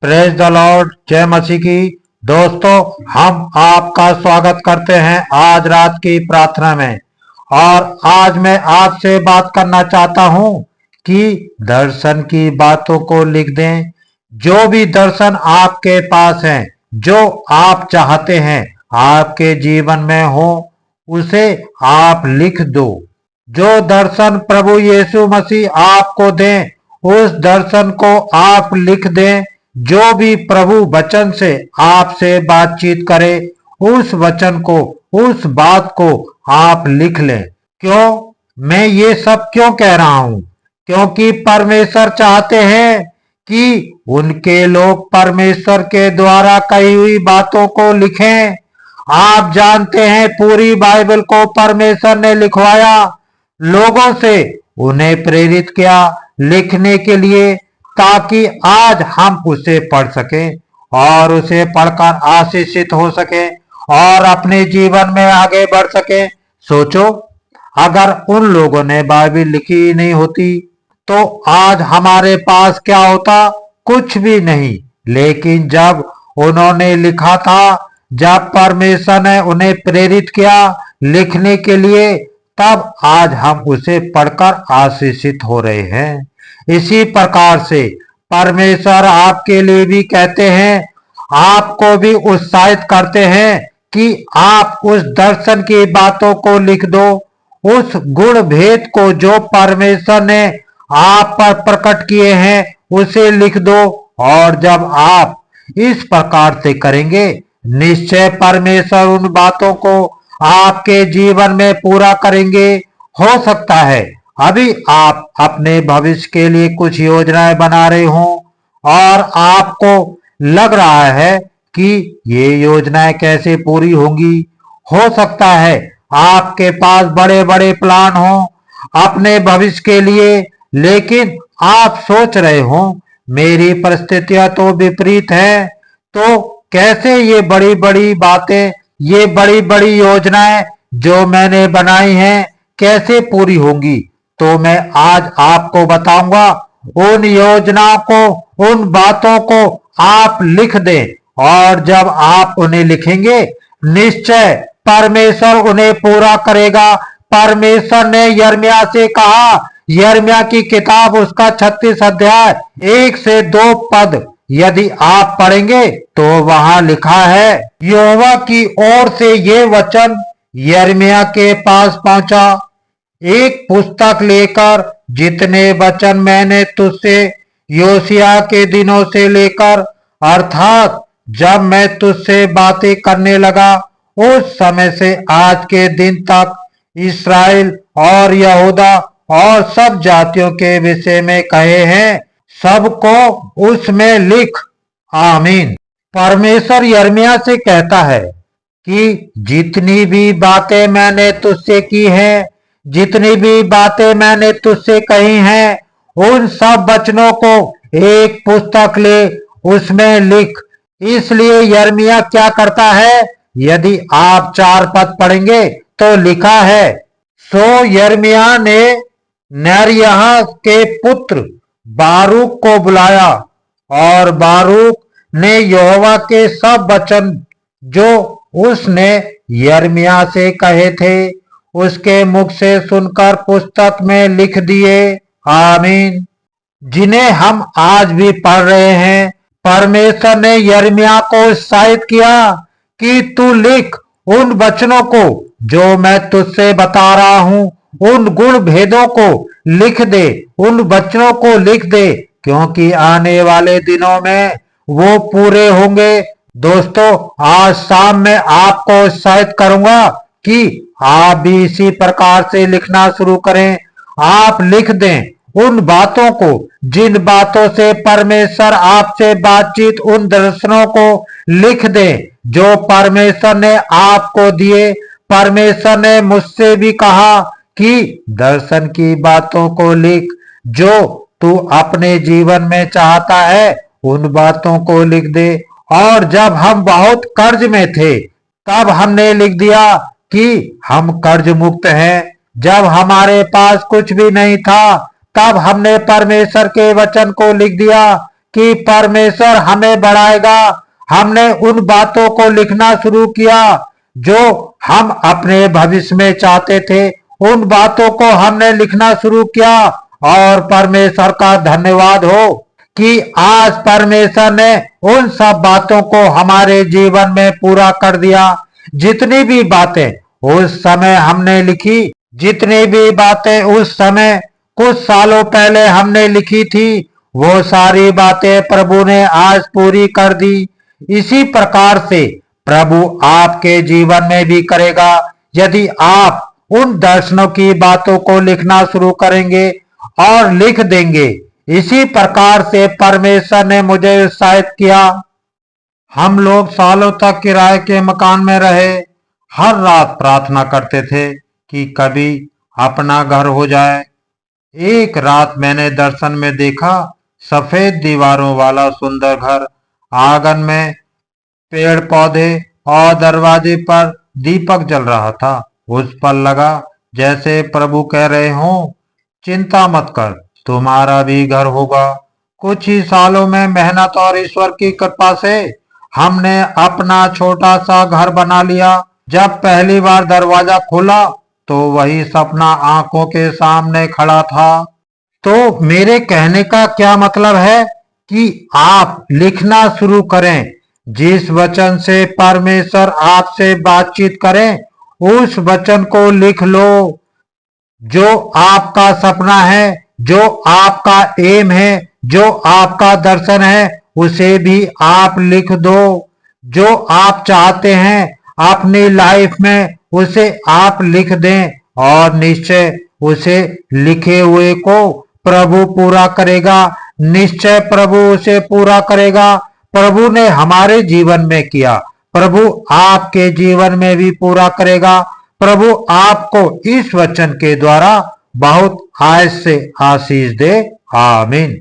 Praise the Lord, जय मसीह की। दोस्तों, हम आपका स्वागत करते हैं आज रात की प्रार्थना में। और आज मैं आपसे बात करना चाहता हूं कि दर्शन की बातों को लिख दें। जो भी दर्शन आपके पास हैं, जो आप चाहते हैं आपके जीवन में हो, उसे आप लिख दो। जो दर्शन प्रभु यीशु मसीह आपको दें, उस दर्शन को आप लिख दें। जो भी प्रभु वचन से आपसे बातचीत करे, उस वचन को, उस बात को आप लिख लें। क्यों मैं ये सब क्यों कह रहा हूं? क्योंकि परमेश्वर चाहते हैं कि उनके लोग परमेश्वर के द्वारा कही हुई बातों को लिखें। आप जानते हैं, पूरी बाइबल को परमेश्वर ने लिखवाया, लोगों से उन्हें प्रेरित किया लिखने के लिए, ताकि आज हम उसे पढ़ सकें और उसे पढ़कर आशीषित हो सके और अपने जीवन में आगे बढ़ सके। सोचो, अगर उन लोगों ने बाइबल लिखी ही नहीं होती तो आज हमारे पास क्या होता? कुछ भी नहीं। लेकिन जब उन्होंने लिखा था, जब परमेश्वर ने उन्हें प्रेरित किया लिखने के लिए, तब आज हम उसे पढ़कर आशीषित हो रहे हैं। इसी प्रकार से परमेश्वर आपके लिए भी कहते हैं, आपको भी उत्साहित करते हैं कि आप उस दर्शन की बातों को लिख दो, उस गुण भेद को जो परमेश्वर ने आप पर प्रकट किए हैं उसे लिख दो। और जब आप इस प्रकार से करेंगे, निश्चय परमेश्वर उन बातों को आपके जीवन में पूरा करेंगे। हो सकता है अभी आप अपने भविष्य के लिए कुछ योजनाएं बना रहे हो और आपको लग रहा है कि ये योजनाएं कैसे पूरी होंगी। हो सकता है आपके पास बड़े बड़े प्लान हो अपने भविष्य के लिए, लेकिन आप सोच रहे हो मेरी परिस्थितियां तो विपरीत है, तो कैसे ये बड़ी बड़ी बातें, ये बड़ी बड़ी योजनाएं जो मैंने बनाई हैं कैसे पूरी होंगी? तो मैं आज आपको बताऊंगा, उन योजनाओं को, उन बातों को आप लिख दें। और जब आप उन्हें लिखेंगे, निश्चय परमेश्वर उन्हें पूरा करेगा। परमेश्वर ने यिर्मयाह से कहा, यिर्मयाह की किताब उसका 36 अध्याय 1 से 2 पद यदि आप पढ़ेंगे तो वहां लिखा है, यहोवा की ओर से ये वचन यिर्मयाह के पास पहुंचा, एक पुस्तक लेकर जितने वचन मैंने तुझसे योशिय्याह के दिनों से लेकर, अर्थात जब मैं तुझसे बातें करने लगा उस समय से आज के दिन तक इस्राएल और यहूदा और सब जातियों के विषय में कहे हैं, सबको उसमें लिख। आमीन। परमेश्वर यिर्मयाह से कहता है कि जितनी भी बातें मैंने तुझसे की हैं, जितनी भी बातें मैंने तुझसे कही हैं, उन सब वचनों को एक पुस्तक ले, उसमें लिख। इसलिए यिर्मयाह क्या करता है? यदि आप 4 पद पढ़ेंगे तो लिखा है, सो यिर्मयाह ने नेरिय्याह के पुत्र बारूक को बुलाया, और बारूक ने यहोवा के सब वचन जो उसने यिर्मयाह से कहे थे उसके मुख से सुनकर पुस्तक में लिख दिए। आमीन। जिन्हें हम आज भी पढ़ रहे हैं। परमेश्वर ने यिर्मयाह को उत्साहित किया कि तू लिख उन वचनों को जो मैं तुझसे बता रहा हूं, उन गुण भेदों को लिख दे, उन वचनों को लिख दे, क्योंकि आने वाले दिनों में वो पूरे होंगे। दोस्तों, आज शाम में आपको उत्साहित करूंगा कि आप भी इसी प्रकार से लिखना शुरू करें। आप लिख दें उन बातों को, जिन बातों से परमेश्वर आपसे बातचीत, उन दर्शनों को लिख दें जो परमेश्वर ने आपको दिए। परमेश्वर ने मुझसे भी कहा कि दर्शन की बातों को लिख, जो तू अपने जीवन में चाहता है उन बातों को लिख दे। और जब हम बहुत कर्ज में थे तब हमने लिख दिया कि हम कर्ज मुक्त हैं। जब हमारे पास कुछ भी नहीं था तब हमने परमेश्वर के वचन को लिख दिया कि परमेश्वर हमें बढ़ाएगा। हमने उन बातों को लिखना शुरू किया जो हम अपने भविष्य में चाहते थे। उन बातों को हमने लिखना शुरू किया और परमेश्वर का धन्यवाद हो कि आज परमेश्वर ने उन सब बातों को हमारे जीवन में पूरा कर दिया। जितनी भी बातें उस समय हमने लिखी, जितनी भी बातें उस समय कुछ सालों पहले हमने लिखी थी, वो सारी बातें प्रभु ने आज पूरी कर दी। इसी प्रकार से प्रभु आपके जीवन में भी करेगा यदि आप उन दर्शनों की बातों को लिखना शुरू करेंगे और लिख देंगे। इसी प्रकार से परमेश्वर ने मुझे उत्साहित किया। हम लोग सालों तक किराए के मकान में रहे। हर रात प्रार्थना करते थे कि कभी अपना घर हो जाए। एक रात मैंने दर्शन में देखा सफेद दीवारों वाला सुंदर घर। आंगन में पेड़ पौधे और दरवाजे पर दीपक जल रहा था। उस पर लगा जैसे प्रभु कह रहे हो, चिंता मत कर, तुम्हारा भी घर होगा। कुछ ही सालों में मेहनत और ईश्वर की कृपा से हमने अपना छोटा सा घर बना लिया। जब पहली बार दरवाजा खुला तो वही सपना आंखों के सामने खड़ा था। तो मेरे कहने का क्या मतलब है कि आप लिखना शुरू करें। जिस वचन से परमेश्वर आपसे बातचीत करें उस वचन को लिख लो। जो आपका सपना है, जो आपका एम है, जो आपका दर्शन है, उसे भी आप लिख दो। जो आप चाहते हैं अपनी लाइफ में उसे आप लिख दें और निश्चय उसे लिखे हुए को प्रभु पूरा करेगा। निश्चय प्रभु उसे पूरा करेगा। प्रभु ने हमारे जीवन में किया, प्रभु आपके जीवन में भी पूरा करेगा। प्रभु आपको इस वचन के द्वारा बहुत आयत से आशीष दे। आमीन।